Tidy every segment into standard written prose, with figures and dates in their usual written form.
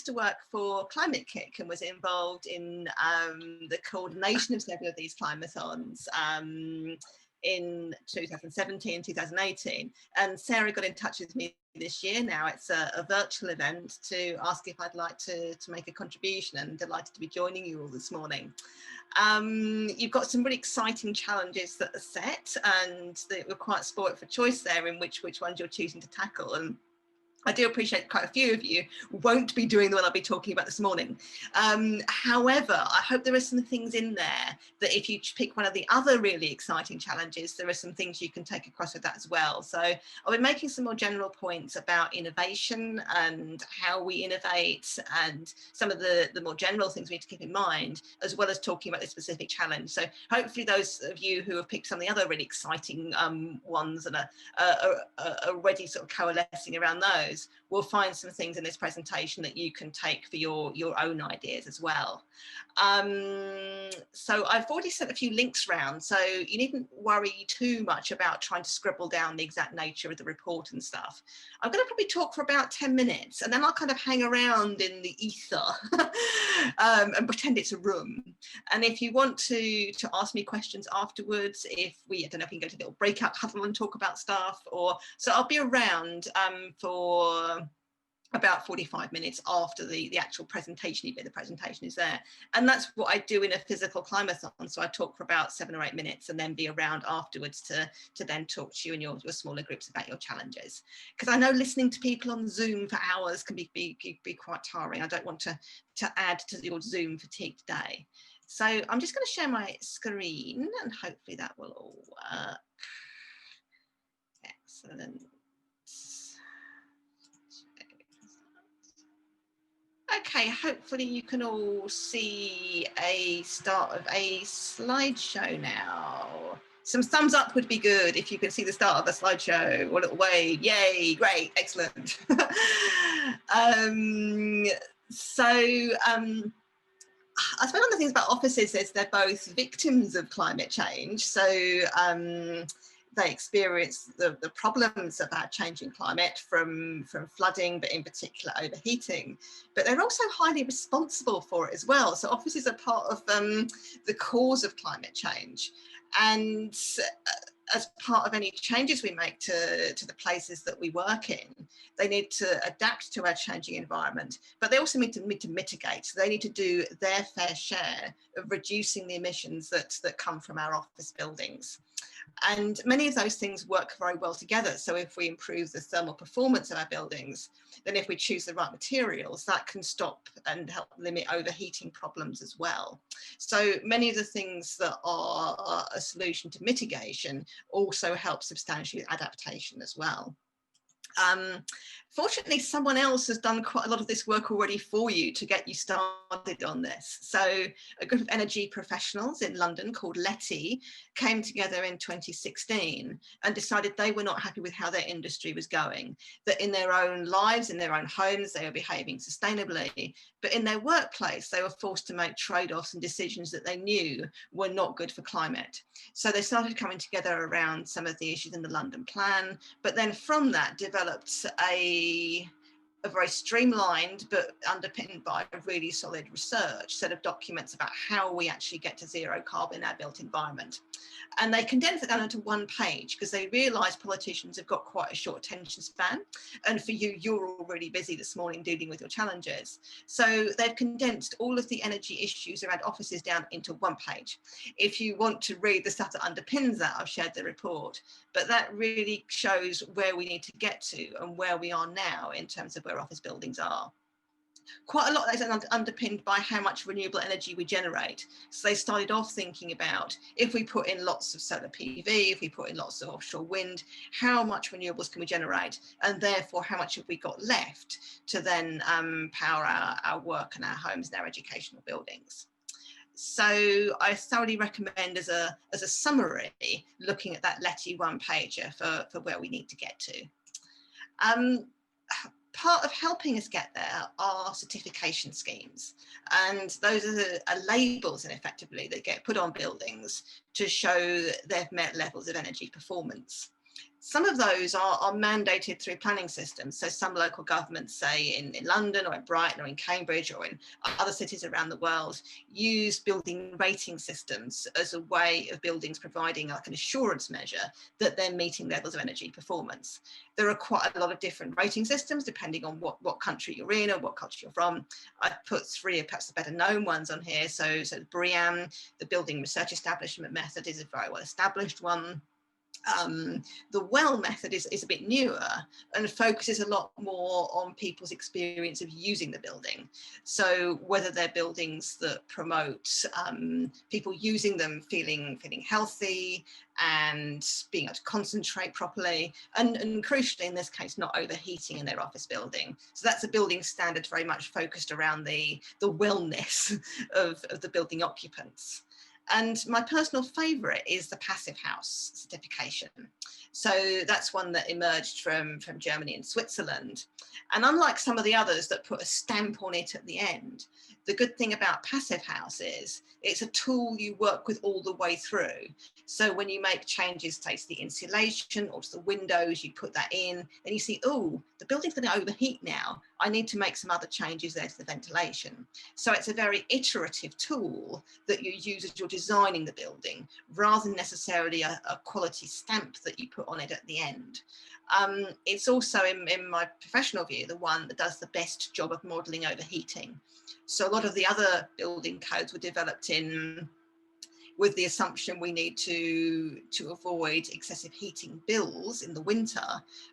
to work for Climate Kick and was involved in the coordination of several of these climathons in 2017, 2018. And Sarah got in touch with me this year. Now it's a virtual event to ask if I'd like to make a contribution, and delighted to be joining you all this morning. You've got some really exciting challenges that are set, and we're quite spoilt for choice there in which ones you're choosing to tackle. And I do appreciate quite a few of you won't be doing the one I'll be talking about this morning. However, I hope there are some things in there that if you pick one of the other really exciting challenges, there are some things you can take across with that as well. So I'll be making some more general points about innovation and how we innovate and some of the more general things we need to keep in mind, as well as talking about this specific challenge. So hopefully those of you who have picked some of the other really exciting ones and are already sort of coalescing around those, we'll find some things in this presentation that you can take for your own ideas as well. So I've already sent a few links round, so you needn't worry too much about trying to scribble down the exact nature of the report and stuff. I'm going to probably talk for about 10 minutes and then I'll kind of hang around in the ether and pretend it's a room. And if you want to ask me questions afterwards, I don't know if we can go to a little breakout huddle and talk about stuff, so I'll be around for about 45 minutes after the actual presentation, even the presentation is there. And that's what I do in a physical climathon. So I talk for about 7 or 8 minutes and then be around afterwards to then talk to you and your smaller groups about your challenges. Because I know listening to people on Zoom for hours can be quite tiring. I don't want to add to your Zoom fatigue today. So I'm just going to share my screen and hopefully that will all work. Excellent. Okay, hopefully you can all see a start of a slideshow now. Some thumbs up would be good if you can see the start of a slideshow, or a little wave. Yay, great, excellent. I suppose one of the things about offices is they're both victims of climate change. So they experience the problems about changing climate from flooding, but in particular overheating. But they're also highly responsible for it as well. So offices are part of the cause of climate change. And as part of any changes we make to the places that we work in, they need to adapt to our changing environment, but they also need to mitigate. So they need to do their fair share of reducing the emissions that come from our office buildings. And many of those things work very well together. So if we improve the thermal performance of our buildings, then if we choose the right materials, that can stop and help limit overheating problems as well. So many of the things that are a solution to mitigation also help substantiate adaptation as well. Fortunately, someone else has done quite a lot of this work already for you to get you started on this. So a group of energy professionals in London called LETI came together in 2016 and decided they were not happy with how their industry was going, that in their own lives, in their own homes, they were behaving sustainably, but in their workplace, they were forced to make trade-offs and decisions that they knew were not good for climate. So they started coming together around some of the issues in the London plan, but then from that developed a very streamlined but underpinned by a really solid research set of documents about how we actually get to zero carbon in our built environment. And they condensed it down into one page because they realised politicians have got quite a short attention span. And for you, you're already busy this morning dealing with your challenges. So they've condensed all of the energy issues around offices down into one page. If you want to read the stuff that underpins that, I've shared the report. But that really shows where we need to get to and where we are now in terms of where office buildings are. Quite a lot of that is underpinned by how much renewable energy we generate. So they started off thinking about, if we put in lots of solar PV, if we put in lots of offshore wind, how much renewables can we generate? And therefore, how much have we got left to then power our work and our homes and our educational buildings? So I thoroughly recommend as a summary, looking at that LETI one-pager for where we need to get to. Part of helping us get there are certification schemes, and those are labels, and effectively that get put on buildings to show they've met levels of energy performance. Some of those are mandated through planning systems. So some local governments, say in London or in Brighton or in Cambridge or in other cities around the world, use building rating systems as a way of buildings providing like an assurance measure that they're meeting levels of energy performance. There are quite a lot of different rating systems depending on what country you're in or what culture you're from. I've put three of perhaps the better known ones on here. So the BREEAM, the Building Research Establishment Method, is a very well established one. The WELL method is a bit newer and focuses a lot more on people's experience of using the building. So whether they're buildings that promote people using them feeling healthy and being able to concentrate properly, and crucially in this case, not overheating in their office building. So that's a building standard very much focused around the wellness of the building occupants. And my personal favourite is the Passive House certification. So that's one that emerged from Germany and Switzerland. And unlike some of the others that put a stamp on it at the end, the good thing about Passive House is it's a tool you work with all the way through. So when you make changes, say to the insulation or to the windows, you put that in, and you see, oh, the building's going to overheat now. I need to make some other changes there to the ventilation. So it's a very iterative tool that you use as you're designing the building, rather than necessarily a quality stamp that you put on it at the end. It's also, in my professional view, the one that does the best job of modelling overheating. So a lot of the other building codes were developed with the assumption we need to avoid excessive heating bills in the winter,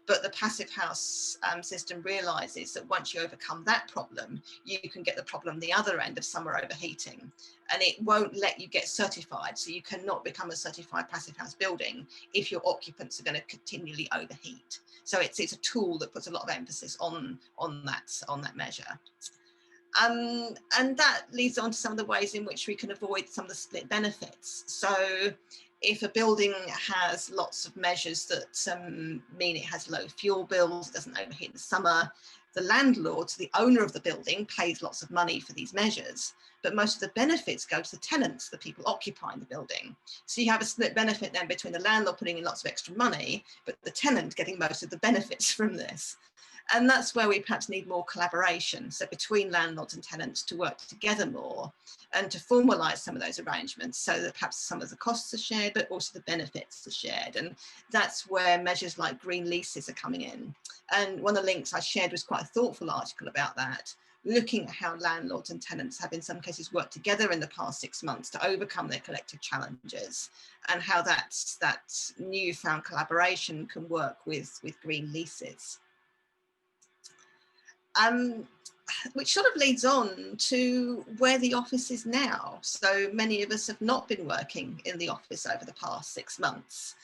but the Passive House system realises that once you overcome that problem, you can get the problem the other end of summer overheating, and it won't let you get certified. So you cannot become a certified Passive House building if your occupants are going to continually overheat. So it's a tool that puts a lot of emphasis on that measure. And that leads on to some of the ways in which we can avoid some of the split benefits. So if a building has lots of measures that mean it has low fuel bills, doesn't overheat in the summer, the landlord, the owner of the building, pays lots of money for these measures, but most of the benefits go to the tenants, the people occupying the building. So you have a split benefit then between the landlord putting in lots of extra money, but the tenant getting most of the benefits from this. And that's where we perhaps need more collaboration, so between landlords and tenants to work together more and to formalise some of those arrangements so that perhaps some of the costs are shared, but also the benefits are shared. And that's where measures like green leases are coming in. And one of the links I shared was quite a thoughtful article about that, looking at how landlords and tenants have in some cases worked together in the past 6 months to overcome their collective challenges, and how that newfound collaboration can work with green leases. Which sort of leads on to where the office is now. So many of us have not been working in the office over the past 6 months.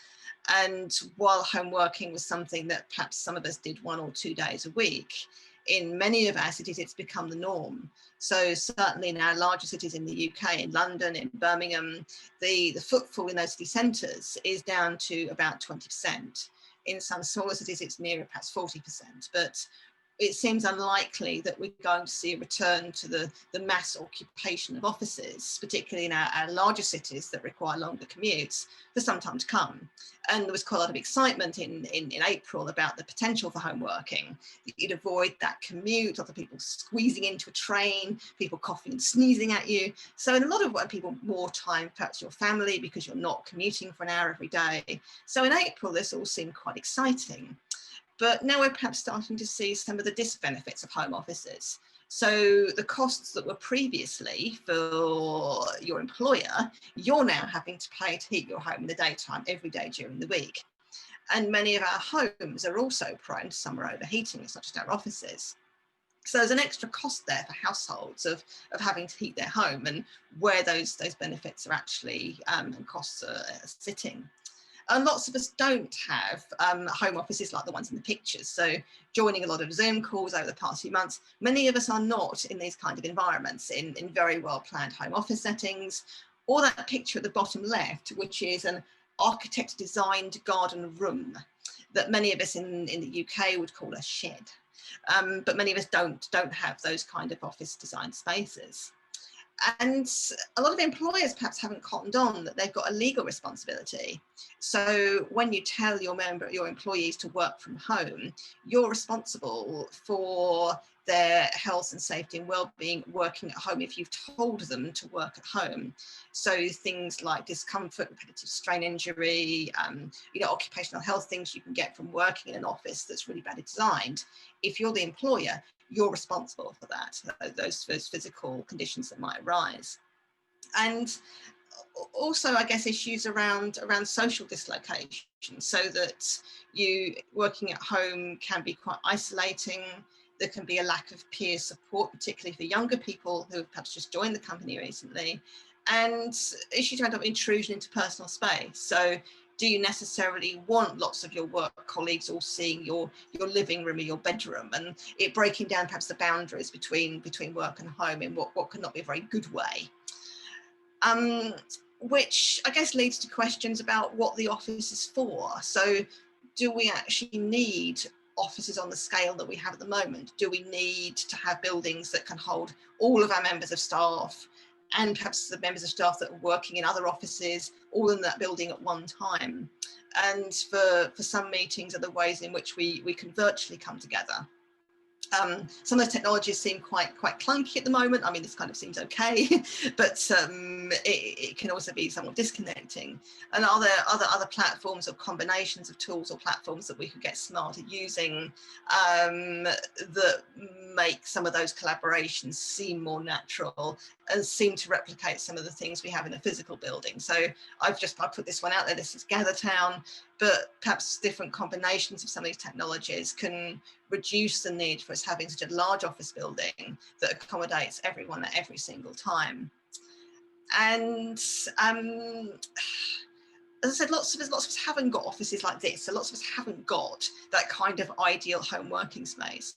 And while home working was something that perhaps some of us did 1 or 2 days a week, in many of our cities, it's become the norm. So certainly in our larger cities in the UK, in London, in Birmingham, the footfall in those city centres is down to about 20%. In some smaller cities, it's nearer perhaps 40%. But it seems unlikely that we're going to see a return to the mass occupation of offices, particularly in our larger cities that require longer commutes, for some time to come. And there was quite a lot of excitement in April about the potential for home working. You'd avoid that commute, lots of people squeezing into a train, people coughing and sneezing at you. So in a lot of ways, people more time, perhaps your family, because you're not commuting for an hour every day. So in April, this all seemed quite exciting. But now we're perhaps starting to see some of the disbenefits of home offices. So the costs that were previously for your employer, you're now having to pay to heat your home in the daytime every day during the week. And many of our homes are also prone to summer overheating, it's not just our offices. So there's an extra cost there for households of having to heat their home, and where those benefits are actually and costs are sitting. And lots of us don't have home offices like the ones in the pictures. So joining a lot of Zoom calls over the past few months, many of us are not in these kind of environments, in very well planned home office settings, or that picture at the bottom left, which is an architect designed garden room that many of us in the UK would call a shed. But many of us don't have those kind of office design spaces. And a lot of employers perhaps haven't cottoned on that they've got a legal responsibility. So when you tell your employees to work from home, you're responsible for their health and safety and well-being working at home if you've told them to work at home. So things like discomfort, repetitive strain injury, occupational health things you can get from working in an office that's really badly designed. If you're the employer, you're responsible for that, those physical conditions that might arise. And also, I guess, issues around social dislocation, so that you working at home can be quite isolating. There can be a lack of peer support, particularly for younger people who have perhaps just joined the company recently, and issues around intrusion into personal space. So do you necessarily want lots of your work colleagues all seeing your living room or your bedroom, and it breaking down perhaps the boundaries between work and home in what could not be a very good way? Which I guess leads to questions about what the office is for. So do we actually need offices on the scale that we have at the moment? Do we need to have buildings that can hold all of our members of staff and perhaps the members of staff that are working in other offices all in that building at one time? And for some meetings are the ways in which we can virtually come together. Some of those technologies seem quite clunky at the moment. I mean, this kind of seems okay, but it can also be somewhat disconnecting. And are there other platforms or combinations of tools or platforms that we could get smart at using that make some of those collaborations seem more natural and seem to replicate some of the things we have in a physical building? So I put this one out there. This is GatherTown, but perhaps different combinations of some of these technologies can reduce the need for us having such a large office building that accommodates everyone at every single time. And as I said, lots of us haven't got offices like this, so lots of us haven't got that kind of ideal home working space.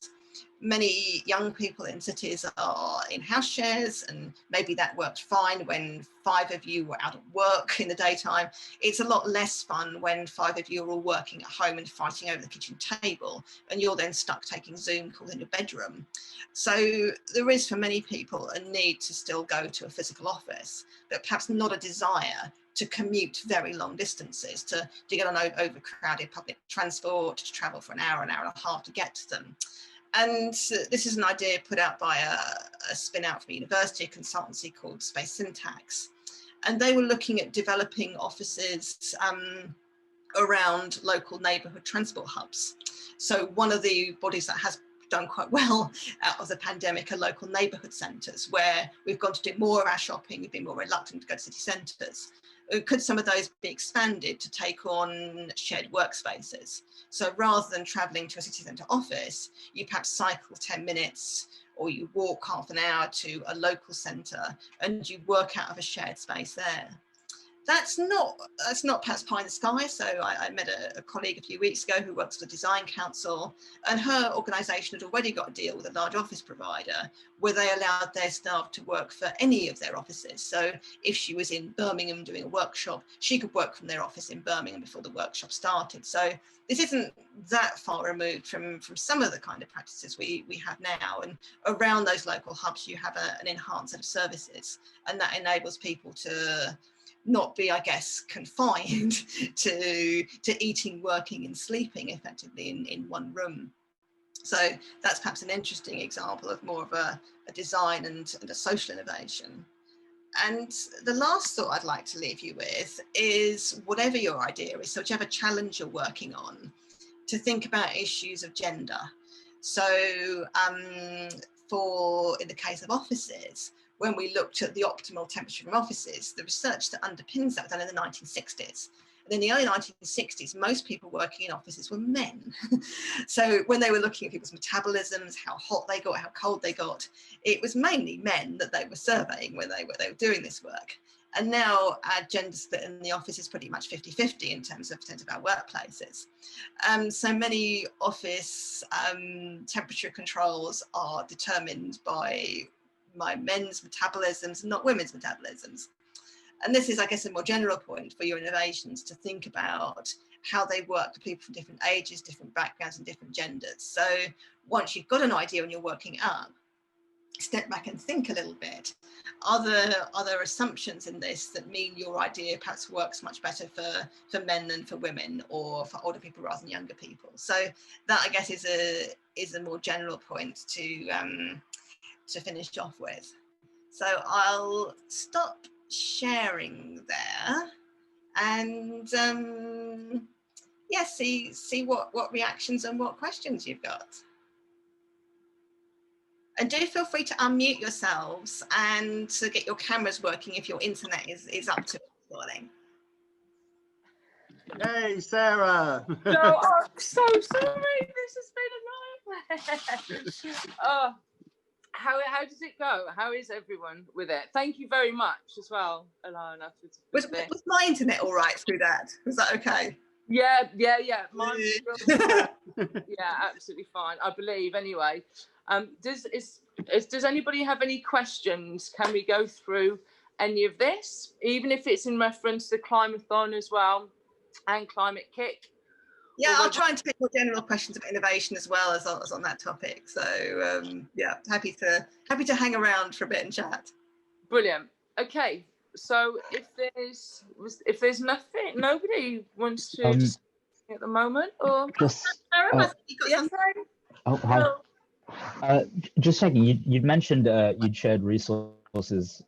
Many young people in cities are in house shares, and maybe that worked fine when 5 of you were out at work in the daytime. It's a lot less fun when 5 of you are all working at home and fighting over the kitchen table, and you're then stuck taking Zoom calls in your bedroom. So there is, for many people, a need to still go to a physical office, but perhaps not a desire to commute very long distances, to get on overcrowded public transport, to travel for an hour and a half to get to them. And this is an idea put out by a spin out from a university, a consultancy called Space Syntax. And they were looking at developing offices around local neighbourhood transport hubs. So one of the bodies that has done quite well out of the pandemic are local neighbourhood centres, where we've gone to do more of our shopping, we've been more reluctant to go to city centres. Could some of those be expanded to take on shared workspaces? So rather than travelling to a city centre office, you perhaps cycle 10 minutes or you walk half an hour to a local centre and you work out of a shared space there. That's not perhaps pie in the sky. So I met a colleague a few weeks ago who works for the Design Council, and her organisation had already got a deal with a large office provider where they allowed their staff to work for any of their offices. So if she was in Birmingham doing a workshop, she could work from their office in Birmingham before the workshop started. So this isn't that far removed from some of the kind of practices we have now. And around those local hubs, you have an enhanced set of services, and that enables people to not be, I guess, confined to eating, working and sleeping effectively in one room. So that's perhaps an interesting example of more of a design and a social innovation. And the last thought I'd like to leave you with is, whatever your idea is, so whichever challenge you're working on, to think about issues of gender. So in the case of offices, when we looked at the optimal temperature from offices, the research that underpins that was done in the 1960s. And in the early 1960s, most people working in offices were men. So when they were looking at people's metabolisms, how hot they got, how cold they got, it was mainly men that they were surveying when they were doing this work. And now our gender split in the office is pretty much 50-50 in terms of our workplaces. So many office temperature controls are determined by men's metabolisms and not women's metabolisms. And this is, I guess, a more general point for your innovations, to think about how they work for people from different ages, different backgrounds and different genders. So once you've got an idea and you're working up, step back and think a little bit. Are there assumptions in this that mean your idea perhaps works much better for men than for women, or for older people rather than younger people? So that, I guess, is a more general point to finish off with. So I'll stop sharing there and yeah, see what reactions and what questions you've got. And do feel free to unmute yourselves and to get your cameras working if your internet is up to it this morning. Hey, Sarah. No, I'm so sorry. This has been a nightmare. Oh, how does it go? How is everyone with it? Thank you very much as well, Alina. Was my internet all right through that? Was that okay? Yeah. Mine was yeah, absolutely fine. I believe anyway. Does anybody have any questions? Can we go through any of this, even if it's in reference to ClimaTH.0n as well and Climate Kick? Yeah, I'll try and take more general questions about innovation as well as on that topic. So yeah, happy to hang around for a bit and chat. Brilliant. Okay, so if there's nothing, nobody wants to just at the moment, or Oh, hi. Just checking. You'd mentioned you'd shared resources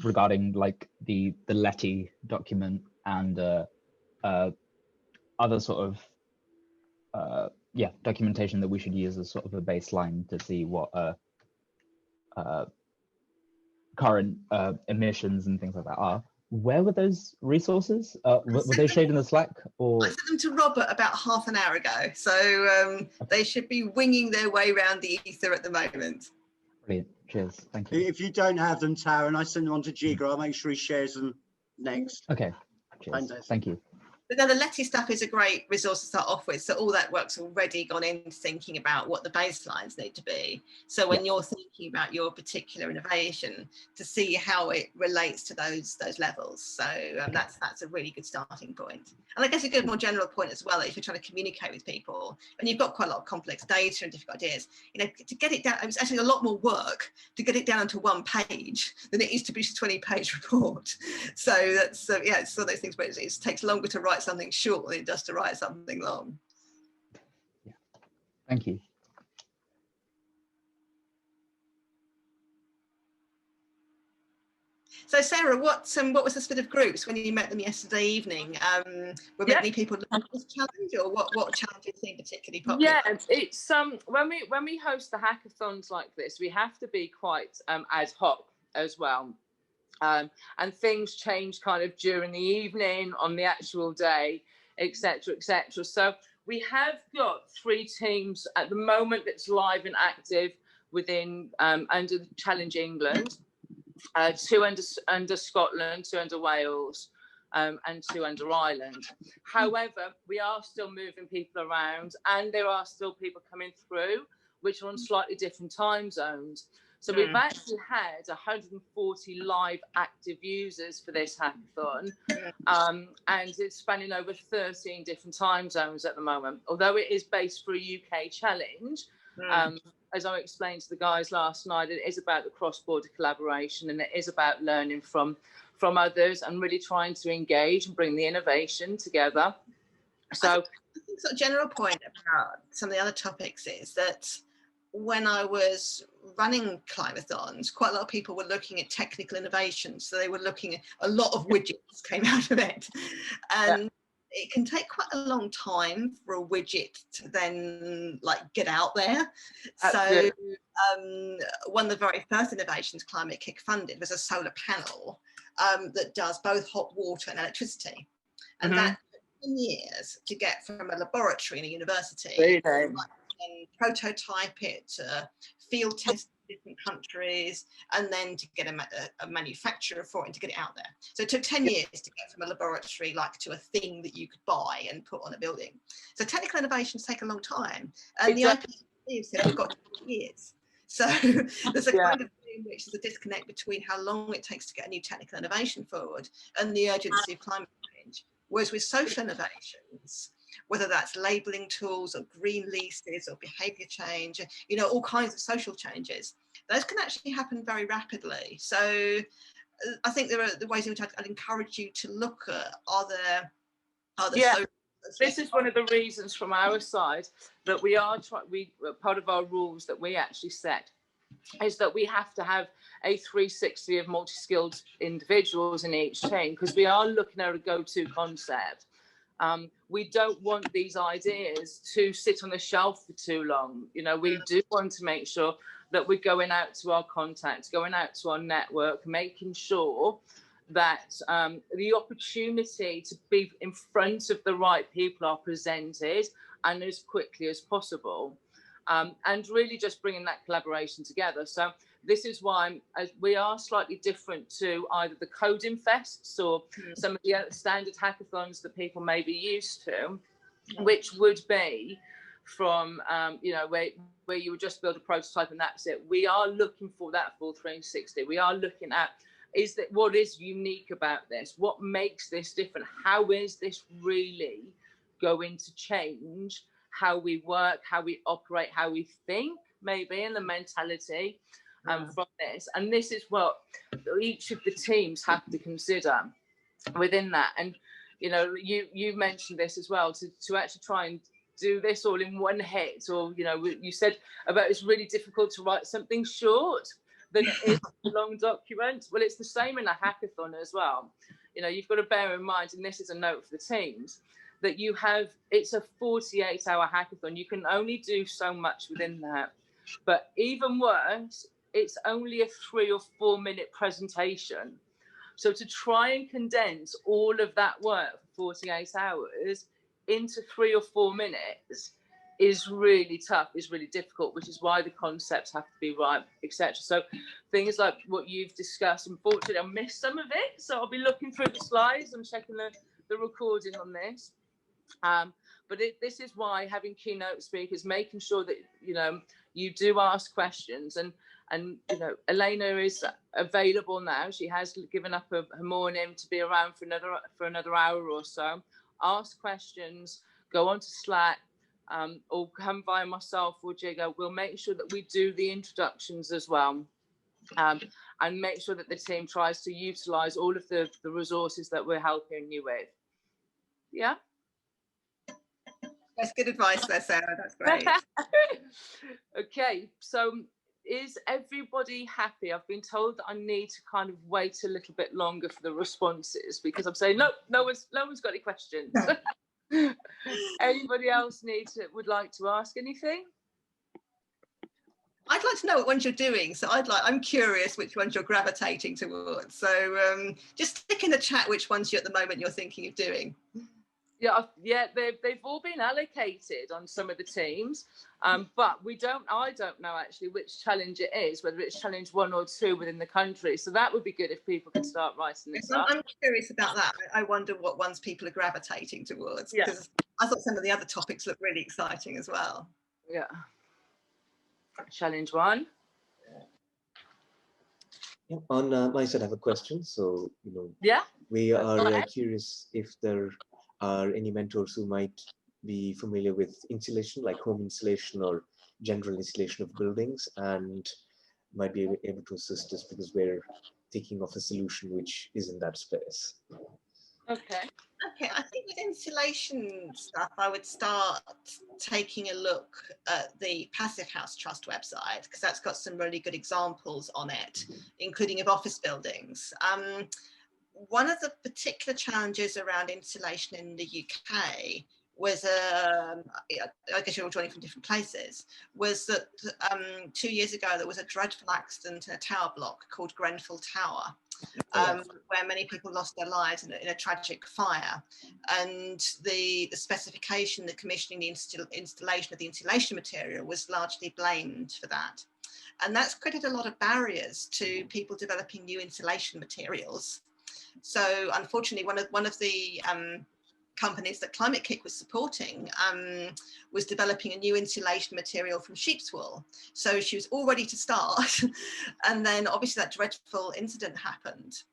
regarding like the Leti document and other sort of documentation that we should use as sort of a baseline to see what current emissions and things like that are. Where were those resources? Were they shared in the Slack, or? I sent them to Robert about half an hour ago, so they should be winging their way around the ether at the moment. Brilliant. Cheers. Thank you. If you don't have them, Tara, and I send them on to Jigger, I'll make sure he shares them next. Okay. Cheers. Thank you. But no, the Leti stuff is a great resource to start off with. So all that work's already gone into thinking about what the baselines need to be. So when you're thinking about your particular innovation, to see how it relates to those levels. So that's a really good starting point. And I guess a good more general point as well, if you're trying to communicate with people and you've got quite a lot of complex data and different ideas, you know, to get it down, it's actually a lot more work to get it down onto one page than it is to produce a 20-page report. So that's yeah, it's one of those things where it takes longer to write something short than it does to write something long. Yeah. Thank you. So Sarah, what was the split of groups when you met them yesterday evening? Were many people looking at this challenge, or what challenges seem particularly popular? Yeah, it's when we host the hackathons like this, we have to be quite ad hoc as well. And things change kind of during the evening, on the actual day, etc., etc. So we have got 3 teams at the moment that's live and active within under Challenge England, 2 under Scotland, 2 under Wales, and 2 under Ireland. However, we are still moving people around, and there are still people coming through which are on slightly different time zones. So we've actually had 140 live active users for this hackathon, and it's spanning over 13 different time zones at the moment. Although it is based for a UK challenge, as I explained to the guys last night, it is about the cross-border collaboration, and it is about learning from others and really trying to engage and bring the innovation together. So I think sort of general point about some of the other topics is that when I was running ClimaTH.0n, quite a lot of people were looking at technical innovations. So they were looking at a lot of widgets came out of it. And it can take quite a long time for a widget to then like get out there. Absolutely. So one of the very first innovations Climate Kick funded was a solar panel that does both hot water and electricity. And that took 10 years to get from a laboratory in a university. And prototype it, field test in different countries, and then to get a manufacturer for it and to get it out there. So it took 10 years to get from a laboratory like to a thing that you could buy and put on a building. So technical innovations take a long time, and the IPCC said we've got 2 years. So there's a kind of thing which is a disconnect between how long it takes to get a new technical innovation forward and the urgency of climate change. Whereas with social innovations, whether that's labelling tools or green leases or behaviour change, you know, all kinds of social changes. Those can actually happen very rapidly. So I think there are the ways in which I'd encourage you to look at are there social. This is one of the reasons from our side that we are part of our rules that we actually set is that we have to have a 360 of multi-skilled individuals in each team, because we are looking at a go-to concept. We don't want these ideas to sit on the shelf for too long. You know, we do want to make sure that we're going out to our contacts, going out to our network, making sure that the opportunity to be in front of the right people are presented and as quickly as possible. And really just bringing that collaboration together. So this is why we are slightly different to either the coding fests or some of the standard hackathons that people may be used to, which would be from, you know, where you would just build a prototype and that's it. We are looking for that full 360. We are looking at, what is unique about this? What makes this different? How is this really going to change how we work, how we operate, how we think, maybe, and the mentality from this? And this is what each of the teams have to consider within that. And, you know, you mentioned this as well, to actually try and do this all in one hit, or, you know, you said about it's really difficult to write something short than it is a long document. Well, it's the same in a hackathon as well. You know, you've got to bear in mind, and this is a note for the teams, that it's a 48-hour hackathon. You can only do so much within that. But even worse, it's only a 3 or 4 minute presentation. So to try and condense all of that work for 48 hours into 3 or 4 minutes is really tough, is really difficult, which is why the concepts have to be right, etc. So things like what you've discussed, unfortunately, I missed some of it. So I'll be looking through the slides. I'm checking the recording on this. But this is why having keynote speakers, making sure that, you know, you do ask questions, and you know, Alina is available now. She has given up her morning to be around for another hour or so. Ask questions, go onto Slack, or come via myself or Jigger. We'll make sure that we do the introductions as well, and make sure that the team tries to utilize all of the resources that we're helping you with. Yeah. That's good advice there, Sarah. That's great. Okay, so is everybody happy? I've been told that I need to kind of wait a little bit longer for the responses, because I'm saying no one's got any questions. Anybody else would like to ask anything? I'd like to know what ones you're doing. So I'm curious which ones you're gravitating towards. So just stick in the chat which ones at the moment you're thinking of doing. Yeah, they've all been allocated on some of the teams, but I don't know actually which challenge it is, whether it's challenge 1 or 2 within the country. So that would be good if people could start writing this up. I'm curious about that. I wonder what ones people are gravitating towards, because I thought some of the other topics look really exciting as well. Yeah. Challenge 1. Yeah, on my side, I have a question. So, you know, we are curious if there are any mentors who might be familiar with insulation, like home insulation or general insulation of buildings, and might be able to assist us, because we're thinking of a solution which is in that space. Okay, I think with insulation stuff, I would start taking a look at the Passive House Trust website, because that's got some really good examples on it, including of office buildings. One of the particular challenges around insulation in the UK was, I guess you're all joining from different places, was that 2 years ago there was a dreadful accident in a tower block called Grenfell Tower, where many people lost their lives in a tragic fire. And the specification, the commissioning, the installation of the insulation material was largely blamed for that. And that's created a lot of barriers to people developing new insulation materials. So unfortunately, one of the companies that ClimateKick was supporting was developing a new insulation material from sheep's wool. So she was all ready to start. And then obviously that dreadful incident happened.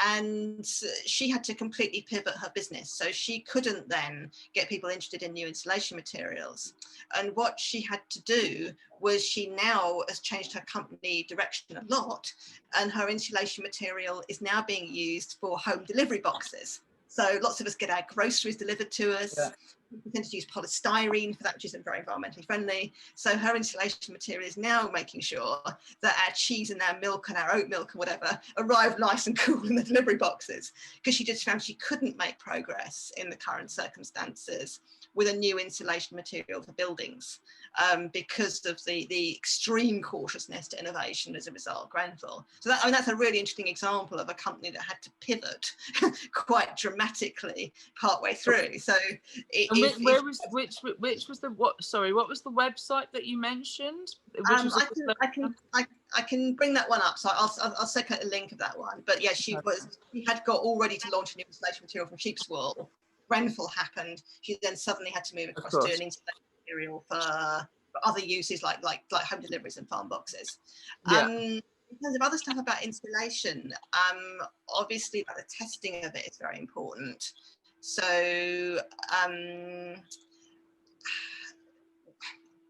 And she had to completely pivot her business. So she couldn't then get people interested in new insulation materials. And what she had to do was she now has changed her company direction a lot. And her insulation material is now being used for home delivery boxes. So lots of us get our groceries delivered to us. Yeah. We tend to use polystyrene for that, which isn't very environmentally friendly. So her insulation material is now making sure that our cheese and our milk and our oat milk and whatever arrive nice and cool in the delivery boxes, because she just found she couldn't make progress in the current circumstances with a new insulation material for buildings because of the extreme cautiousness to innovation as a result of Grenfell. So that, I mean, that's a really interesting example of a company that had to pivot quite dramatically partway through. So which was the what was the website that you mentioned? I can bring that one up, so I'll second a link of that one. But yeah, she had got all ready to launch a new insulation material from sheep's wool. Grenfell happened. She then suddenly had to move across to an insulation material for other uses like home deliveries and farm boxes. Yeah. In terms of other stuff about insulation, obviously the testing of it is very important. So I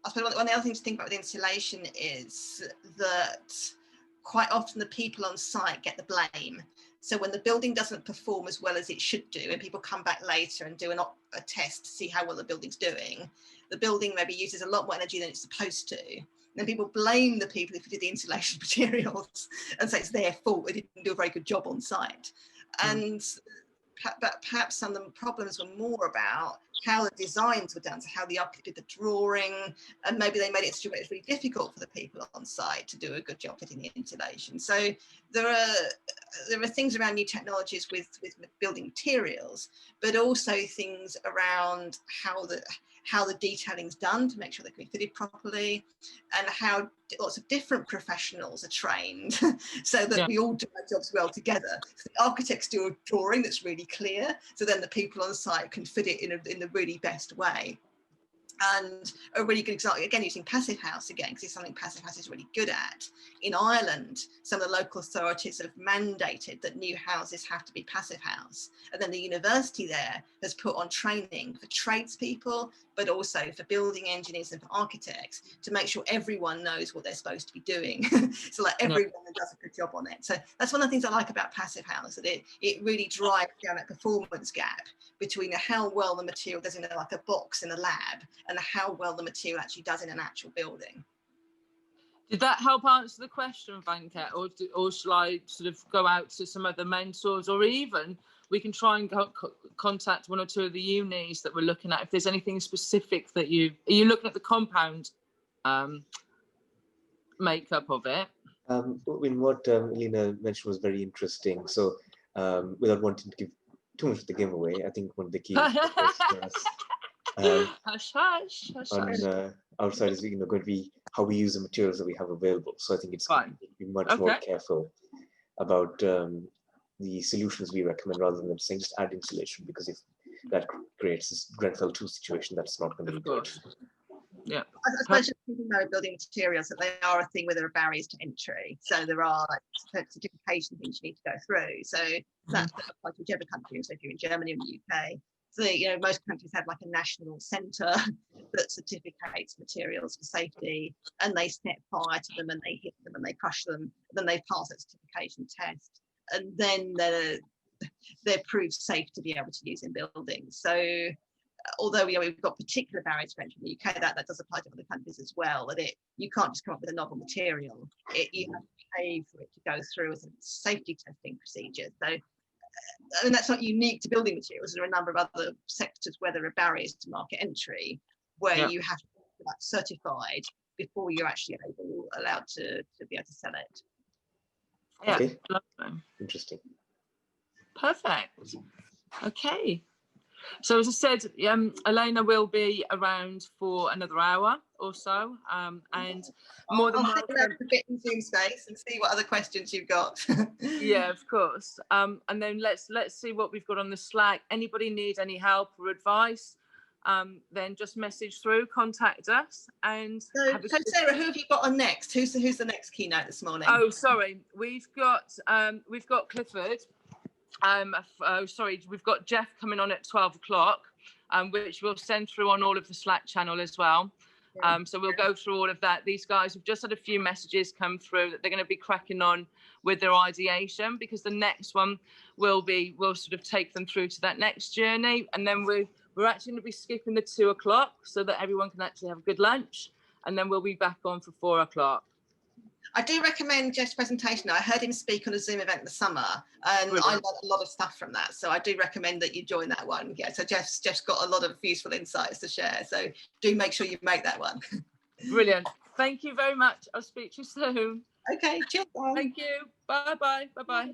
suppose one of the other things to think about with insulation is that quite often the people on site get the blame. So when the building doesn't perform as well as it should do, and people come back later and do a test to see how well the building's doing, the building maybe uses a lot more energy than it's supposed to. And then people blame the people who did the insulation materials and say it's their fault, they didn't do a very good job on site. And but perhaps some of the problems were more about how the designs were done, so how the architect did the drawing, and maybe they made it so it was really difficult for the people on site to do a good job fitting the insulation. So there are things around new technologies with building materials, but also things around how the detailing is done to make sure they can be fitted properly, and how lots of different professionals are trained so that we all do our jobs well together. So the architects do a drawing that's really clear, so then the people on site can fit it in the really best way. And a really good example, again, using Passive House again, because it's something Passive House is really good at. In Ireland, some of the local authorities have mandated that new houses have to be Passive House. And then the university there has put on training for tradespeople, but also for building engineers and for architects to make sure everyone knows what they're supposed to be doing. So like everyone does a good job on it. So that's one of the things I like about Passive House, that it really drives down that performance gap between how well the material does in like a box in a lab and how well the material actually does in an actual building. Did that help answer the question, Venkat, or shall I sort of go out to some other mentors, or even we can try and contact one or two of the unis that we're looking at if there's anything specific that are you looking at the compound makeup of it? I mean, what Alina mentioned was very interesting. So without wanting to give too much of the giveaway, I think one of the key for us on our side is going to be how we use the materials that we have available. So I think it's going to be much more careful about the solutions we recommend rather than saying just add insulation, because if that creates this Grenfell 2 situation, that's not going to be good. Yeah, I suppose just thinking about building materials, that they are a thing where there are barriers to entry. So there are like certification things you need to go through. So that applies to whichever country. So if you're in Germany or the UK, so most countries have like a national centre that certificates materials for safety, and they set fire to them and they hit them and they crush them, and then they pass that certification test, and then they're proved safe to be able to use in buildings. So although we've got particular barriers to entry in the UK, that does apply to other countries as well, that you can't just come up with a novel material. You have to pay for it to go through a safety testing procedure. So and that's not unique to building materials. There are a number of other sectors where there are barriers to market entry, where you have to get that certified before you're actually allowed to be able to sell it. Okay. Interesting. Perfect. Okay. So as I said, Alina will be around for another hour or so, and more than I'll welcome. hang around a bit in Zoom space and see what other questions you've got. Yeah, of course. And then let's see what we've got on the Slack. Anybody need any help or advice? Then just message through, contact us, and so Sarah, who have you got on next? Who's the next keynote this morning? Oh, sorry, we've got Clifford. Sorry, we've got Jeff coming on at 12 o'clock, which we'll send through on all of the Slack channel as well. So we'll go through all of that. These guys have just had a few messages come through that they're going to be cracking on with their ideation, because the next one will sort of take them through to that next journey. And then we're actually going to be skipping the 2 o'clock so that everyone can actually have a good lunch. And then we'll be back on for 4 o'clock. I do recommend Jeff's presentation. I heard him speak on a Zoom event in the summer, and I learned a lot of stuff from that. So I do recommend that you join that one. Yeah, so Jeff's got a lot of useful insights to share. So do make sure you make that one. Brilliant. Thank you very much. I'll speak to you soon. Okay, cheers. Thank you. Bye-bye. Bye-bye.